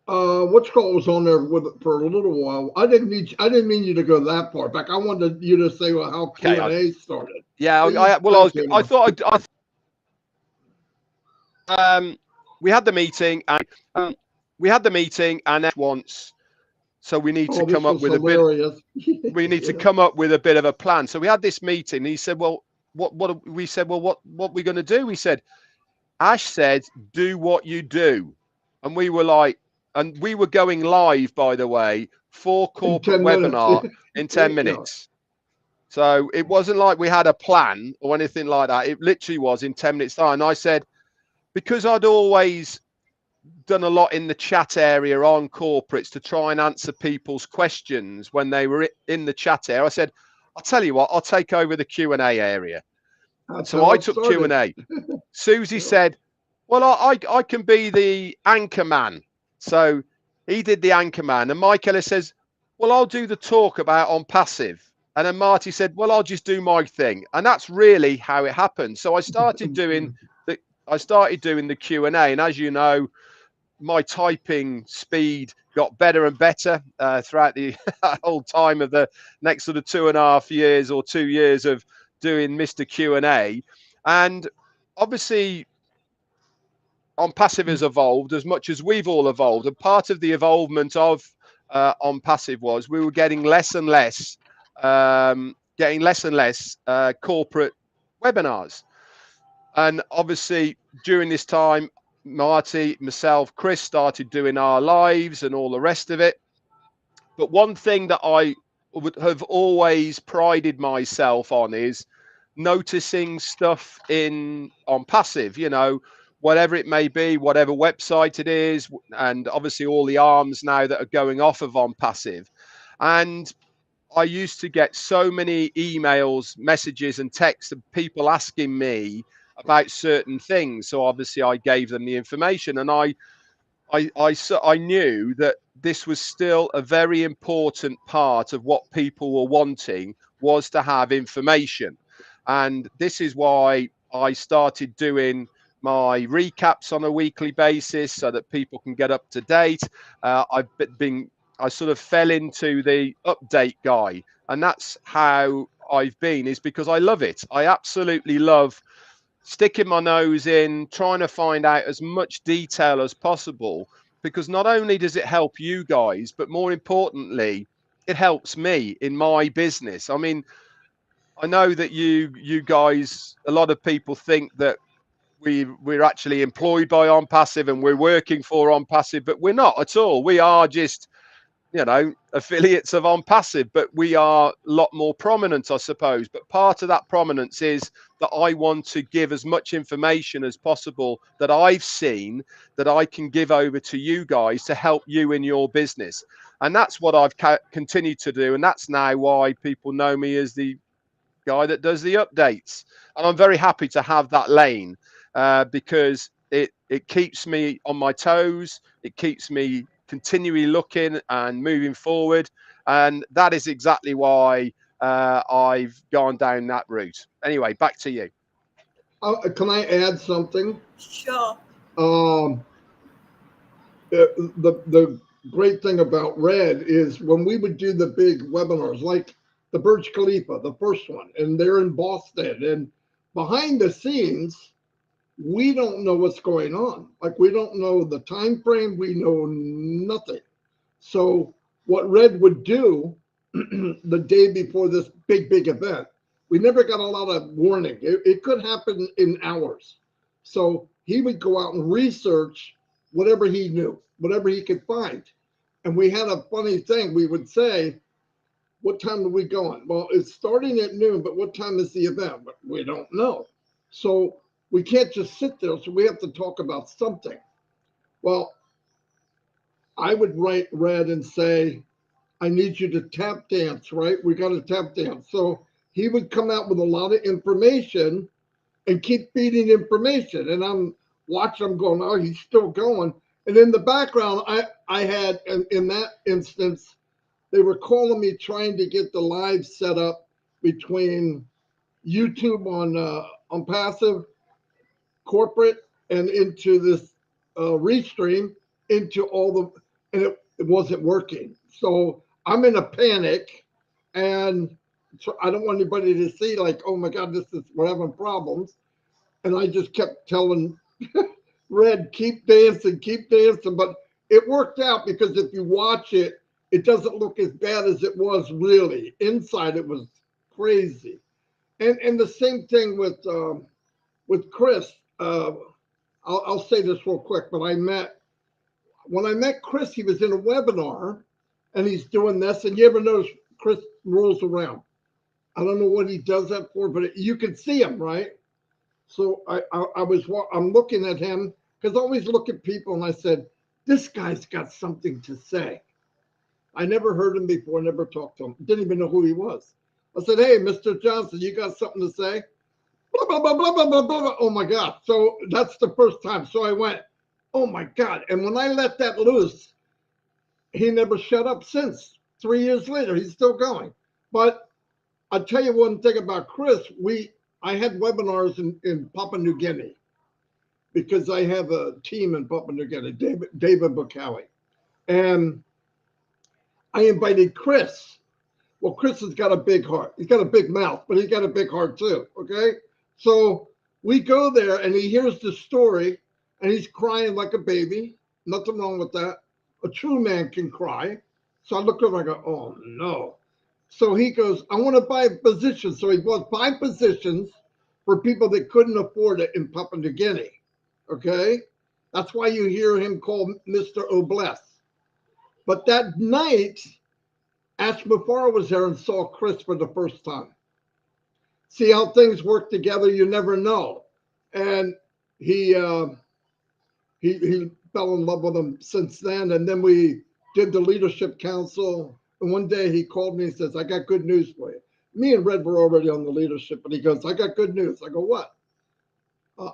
What's called was on there with it for a little while. I didn't mean you to go that far back. I wanted you to say how Okay, Q&A started. yeah. I thought we had the meeting, and then once. So we need to Oh, this come up was with a bit. hilarious. We need to come up with a bit of a plan. So we had this meeting. And he said, "Well, what?" We said, "Well, what are we going to do?" We said, "Ash said, do what you do," and we were like, and we were going live, by the way, for corporate webinar in 10 minutes. So it wasn't like we had a plan or anything like that. It literally was in 10 minutes time. And I said, because I'd always done a lot in the chat area on corporates to try and answer people's questions when they were in the chat area, I said, I'll tell you what, I'll take over the Q&A area. So I took Q&A. Susie said, well, I can be the anchor man. So he did the anchor man. And Mike Ellis says, well, I'll do the talk about OnPassive. And then Marty said, well, I'll just do my thing. And that's really how it happened. So I started doing the Q&A. And as you know, my typing speed got better and better throughout the whole time of the next sort of 2.5 years or 2 years of doing Mr. Q&A. And obviously, OnPassive has evolved as much as we've all evolved. And part of the evolvement of OnPassive was we were getting less and less corporate webinars. And obviously, during this time, Marty, myself, Chris started doing our lives and all the rest of it. But one thing that I would have always prided myself on is noticing stuff on OnPassive, you know, whatever it may be, whatever website it is, and obviously all the arms now that are going off of OnPassive. And I used to get so many emails, messages and texts of people asking me about certain things. So obviously I gave them the information, and I knew that this was still a very important part of what people were wanting, was to have information. And this is why I started doing my recaps on a weekly basis so that people can get up to date. I sort of fell into the update guy, and that's how I've been, is because I love it. I absolutely love sticking my nose in, trying to find out as much detail as possible, because not only does it help you guys, but more importantly, it helps me in my business. I mean, I know that you guys, a lot of people think that we're actually employed by OnPassive and we're working for OnPassive, but we're not at all. We are just, you know, affiliates of OnPassive, but we are a lot more prominent, I suppose. But part of that prominence is that I want to give as much information as possible that I've seen that I can give over to you guys to help you in your business. And that's what I've continued to do. And that's now why people know me as the guy that does the updates. And I'm very happy to have that lane because it keeps me on my toes. It keeps me continually looking and moving forward. And that is exactly why I've gone down that route. Anyway, back to you. Can I add something? Sure. The great thing about Red is when we would do the big webinars, like the Burj Khalifa, the first one, and they're in Boston, and behind the scenes, we don't know what's going on. Like, we don't know the time frame, we know nothing. So what Red would do the day before this big event, we never got a lot of warning. It could happen in hours. So he would go out and research whatever he knew, whatever he could find. And we had a funny thing. We would say, what time are we going? Well, it's starting at noon, but what time is the event? We don't know. So we can't just sit there. So we have to talk about something. Well, I would write Red and say, I need you to tap dance, right? We got to tap dance. So he would come out with a lot of information and keep feeding information. And watching him going, oh, he's still going. And in the background, I had, in that instance, they were calling me trying to get the live set up between YouTube on passive corporate and into this restream into all the, and it wasn't working. So I'm in a panic, and so I don't want anybody to see like, oh my God, we're having problems. And I just kept telling Red, keep dancing. But it worked out because if you watch it, it doesn't look as bad as it was really. Inside, it was crazy. And the same thing with Chris. I'll say this real quick, but when I met Chris, he was in a webinar, and he's doing this. And you ever notice Chris rolls around? I don't know what he does that for, but you can see him, right? So I'm looking at him because I always look at people, and I said, this guy's got something to say. I never heard him before, never talked to him, didn't even know who he was. I said, hey, Mr. Johnson, you got something to say? Blah, blah, blah, blah, blah, blah, blah. Oh my God. So that's the first time. So I went, oh my God. And when I let that loose, he never shut up since. 3 years later, he's still going. But I'll tell you one thing about Chris. I had webinars in Papua New Guinea because I have a team in Papua New Guinea, David Bukawi. And I invited Chris. Well, Chris has got a big heart. He's got a big mouth, but he's got a big heart too. Okay. So we go there, and he hears the story, and he's crying like a baby. Nothing wrong with that. A true man can cry. So I look over and I go, oh no. So he goes, I want to buy a position. So he bought 5 positions for people that couldn't afford it in Papua New Guinea. Okay. That's why you hear him called Mr. Obless. But that night, Ash Mafara was there and saw Chris for the first time. See how things work together? You never know. And he fell in love with him since then. And then we did the leadership council. And one day he called me and says, I got good news for you. Me and Red were already on the leadership, but he goes, I got good news. I go, what?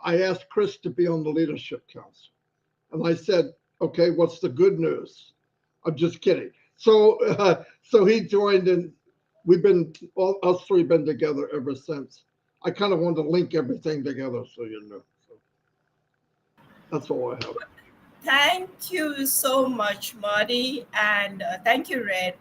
I asked Chris to be on the leadership council. And I said, okay, what's the good news? I'm just kidding. So he joined, and we've been, us 3 been together ever since. I kind of wanted to link everything together, so you know. So that's all I have. Thank you so much, Marty, and thank you, Red.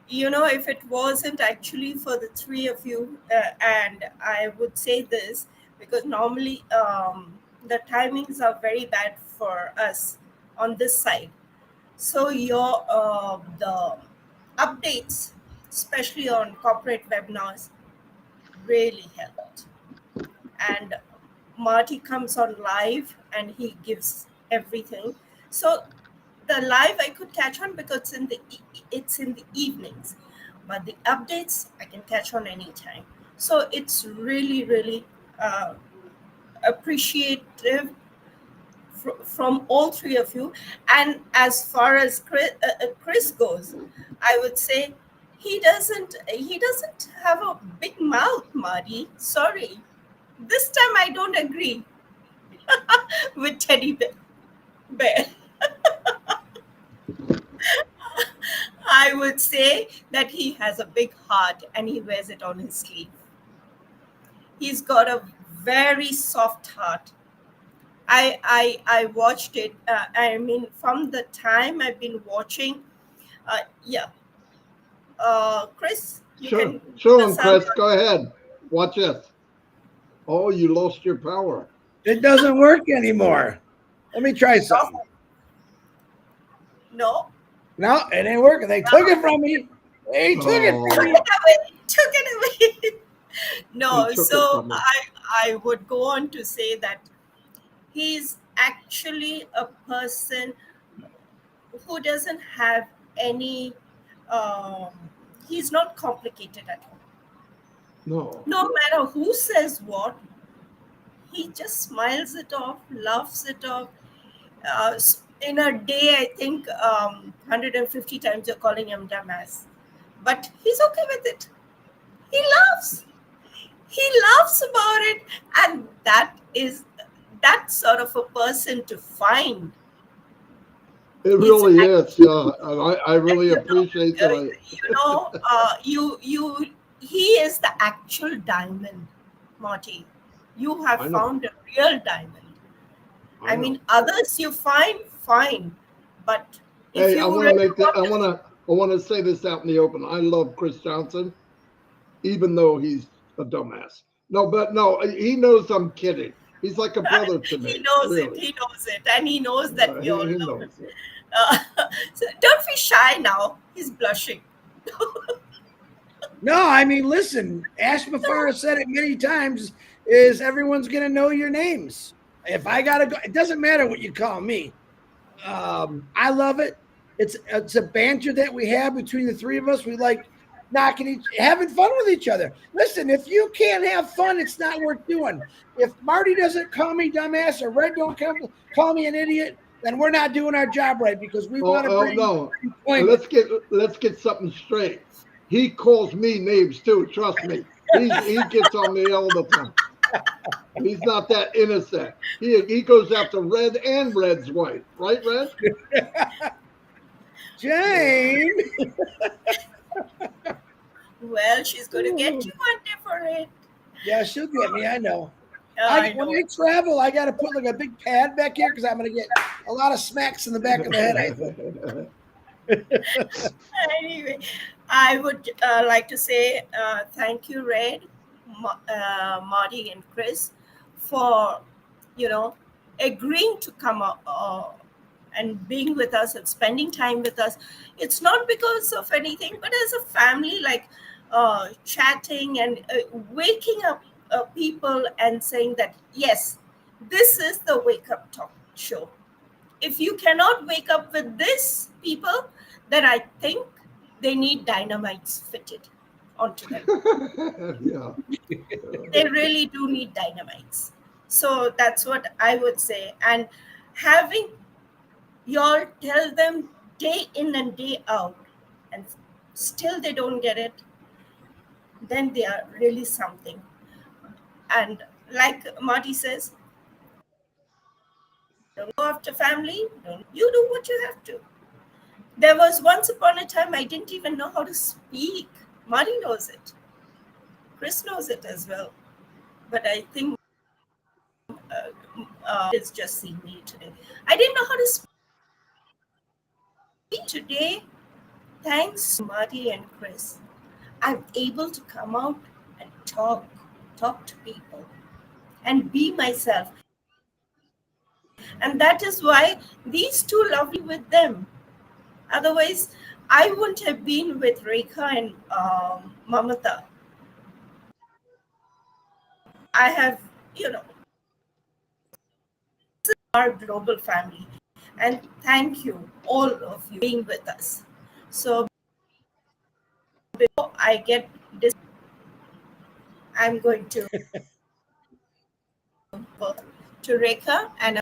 You know, if it wasn't actually for the 3 of you, and I would say this because normally the timings are very bad for us on this side. So your the updates, especially on corporate webinars, really helped. And Marty comes on live and he gives everything. So the live I could catch on because it's in the evenings, but the updates I can catch on anytime. So it's really appreciative from all 3 of you. And as far as Chris goes, I would say he doesn't have a big mouth, Marty. Sorry, this time I don't agree with Teddy Bear. I would say that he has a big heart and he wears it on his sleeve. He's got a very soft heart. I watched it. I mean, from the time I've been watching, yeah. Chris, you can Show the him, sound. Chris. Go ahead. Watch this. Oh, you lost your power. It doesn't work anymore. Let me try something. No, No, it ain't working. They took it from me. They took it from me. took it away. No, They took it so from him. I would go on to say that he's actually a person who doesn't have any. Um, he's not complicated at all. No. No matter who says what, he just smiles it off, laughs it off. In a day, I think 150 times you're calling him dumbass, but he's okay with it. He laughs. He laughs about it, and that is that sort of a person to find. It It's really is. actually, Yeah, and I really you know, appreciate that. he is the actual diamond, Marty. You have I know. found a real diamond. I I know. mean, others you find fine, but if Hey, I you want to really make that. want to, I want to say this out in the open. I love Chris Johnson, even though he's a dumbass. No, but no, he knows I'm kidding. He's like a brother to he me, knows it. really. He knows it, and he knows that we all He love him. knows it. Uh, so don't be shy now. He's blushing. No, I mean, listen, Ash Mafara said it many times, is everyone's going to know your names. If I got to go, it doesn't matter what you call me. I love it. It's a banter that we have between the three of us. We like having fun with each other. Listen, if you can't have fun, it's not worth doing. If Marty doesn't call me dumbass or Red don't call me an idiot, then we're not doing our job right, because we want to Oh bring no. And enjoyment. let's get something straight. He calls me names too. Trust me. He gets on me all the time. He's not that innocent. He goes after Red and Red's wife, right, Red? Jane. Well, she's going to get you one day for it. Yeah, she'll get me. I know. I When know. I travel, I got to put like a big pad back here because I'm going to get a lot of smacks in the back of the head, I think. Anyway, I would like to say thank you, Red, Marty, and Chris, for agreeing to come and being with us and spending time with us. It's not because of anything, but as a family, like chatting and waking up people and saying that yes, this is the wake up talk show. If you cannot wake up with this people, then I think they need dynamites fitted onto them. Yeah. They really do need dynamites. So that's what I would say. And having y'all tell them day in and day out, and still they don't get it, then they are really something. And like Marty says, don't go after family, you do what you have to. There was once upon a time I didn't even know how to speak. Marty knows it. Chris knows it as well. But I think it's just seen me today. I didn't know how to speak today. Thanks to Marty and Chris, I'm able to come out and talk to people and be myself. And that is why these two lovely with them. Otherwise, I wouldn't have been with Rekha and Mamata. I have, our global family. And thank you, all of you, being with us. So before I get this, I'm going to Rekha and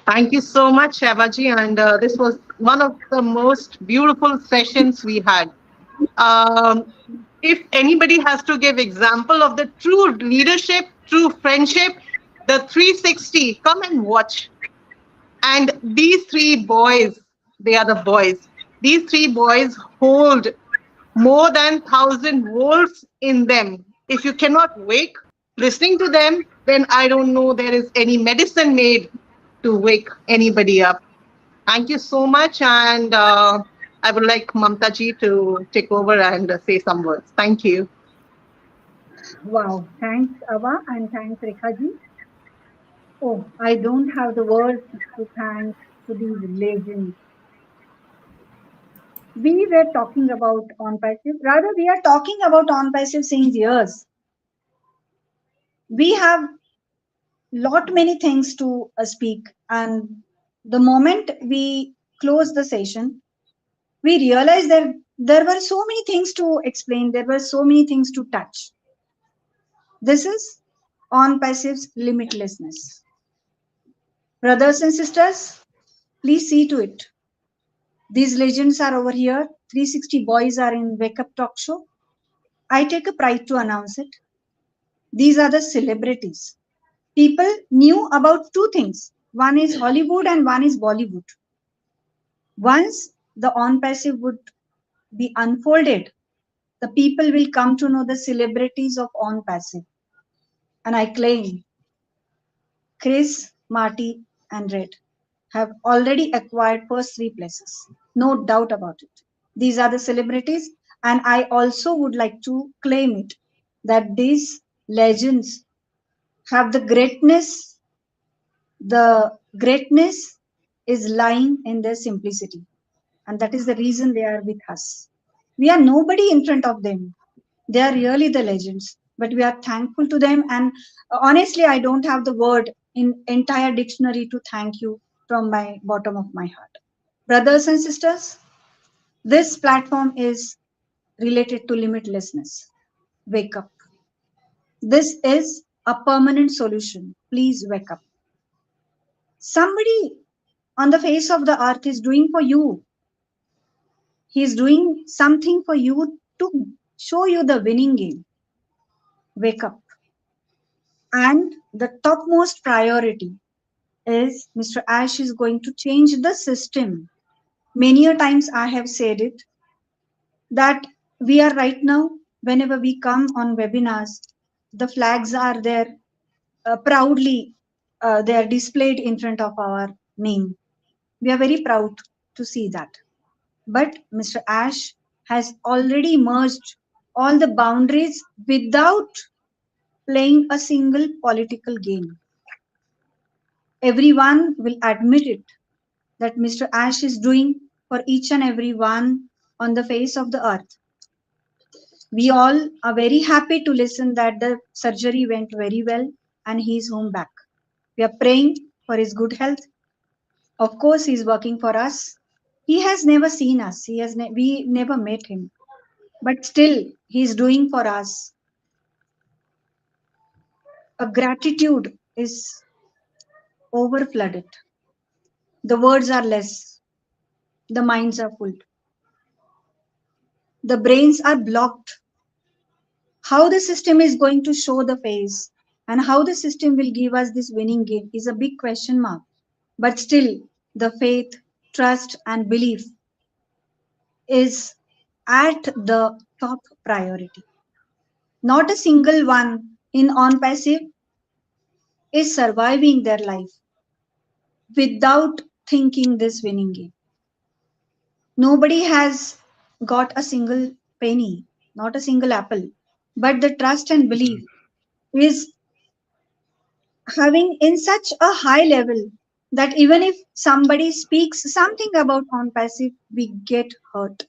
Thank you so much, Shavaji. And this was one of the most beautiful sessions we had. Um, if anybody has to give example of the true leadership, true friendship, the 360, come and watch. And these three boys, they are the boys. These three boys hold more than 1,000 volts in them. If you cannot wake listening to them, then I don't know there is any medicine made to wake anybody up. Thank you so much. And I would like Mamta ji to take over and say some words. Thank you. Wow. Thanks, Ava, and thanks, Rekha ji. Oh, I don't have the words to thank to these legends. We were talking about OnPassive. Rather, we are talking about OnPassive since years. We have lot many things to speak, and the moment we close the session, we realized that there were so many things to explain. There were so many things to touch. This is OnPassive's limitlessness. Brothers and sisters, please see to it. These legends are over here. 360 boys are in Wake Up Talk Show. I take a pride to announce it. These are the celebrities. People knew about two things. One is Hollywood and one is Bollywood. Once the on passive would be unfolded, the people will come to know the celebrities of on passive. And I claim Chris, Marty, and Red have already acquired first three places. No doubt about it. These are the celebrities, and I also would like to claim it that these legends have the greatness. The greatness is lying in their simplicity, and that is the reason they are with us. We are nobody in front of them. They are really the legends, but we are thankful to them. And honestly, I don't have the word in entire dictionary to thank you from my bottom of my heart. Brothers and sisters, this platform is related to limitlessness. Wake up. This is a permanent solution. Please wake up. Somebody on the face of the earth is doing for you. He is doing something for you to show you the winning game. Wake up. And the topmost priority is Mr. Ash is going to change the system. Many a times I have said it that we are right now, whenever we come on webinars, the flags are there proudly, they are displayed in front of our name. We are very proud to see that. But Mr. Ash has already merged all the boundaries without playing a single political game. Everyone will admit it that Mr. Ash is doing for each and every one on the face of the earth. We all are very happy to listen that the surgery went very well and he is home back. We are praying for his good health. Of course, he is working for us. He has never seen us. We never met him, but still, he is doing for us. A gratitude is overflooded. The words are less. The minds are full. The brains are blocked. How the system is going to show the face and how the system will give us this winning game is a big question mark. But still, the faith, trust, and belief is at the top priority. Not a single one in on passive is surviving their life without thinking this winning game. Nobody has got a single penny, not a single apple, but the trust and belief is having in such a high level that even if somebody speaks something about on passive, we get hurt.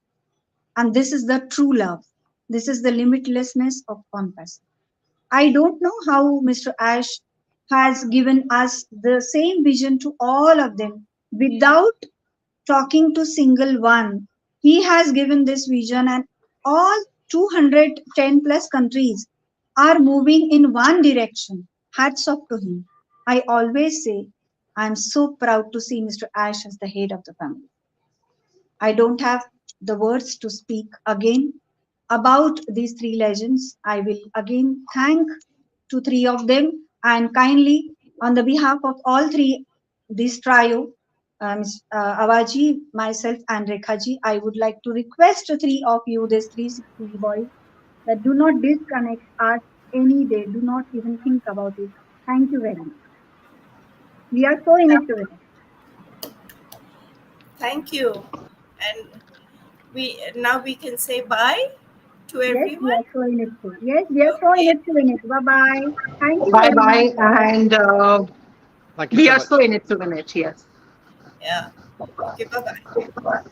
And this is the true love. This is the limitlessness of on passive. I don't know how Mr. Ash has given us the same vision to all of them without talking to single one. He has given this vision, and all 210 plus countries are moving in one direction. Hats off to him. I always say I am so proud to see Mr. Ash as the head of the family. I don't have the words to speak again about these three legends. I will again thank to three of them and kindly on the behalf of all three, this trio, Avaji, myself and Rekhaji, I would like to request to three of you, these 360 boys, that do not disconnect us any day. Do not even think about it. Thank you very much. We are so in it together. Thank you. And we can say bye to Yes, we everyone. are so in it too. Yes, we are so in Okay. it to win it. Bye bye. Thank you Bye very much. bye. And Thank you we so are much. so in it to win it. Yes. Yeah. Okay. Bye bye.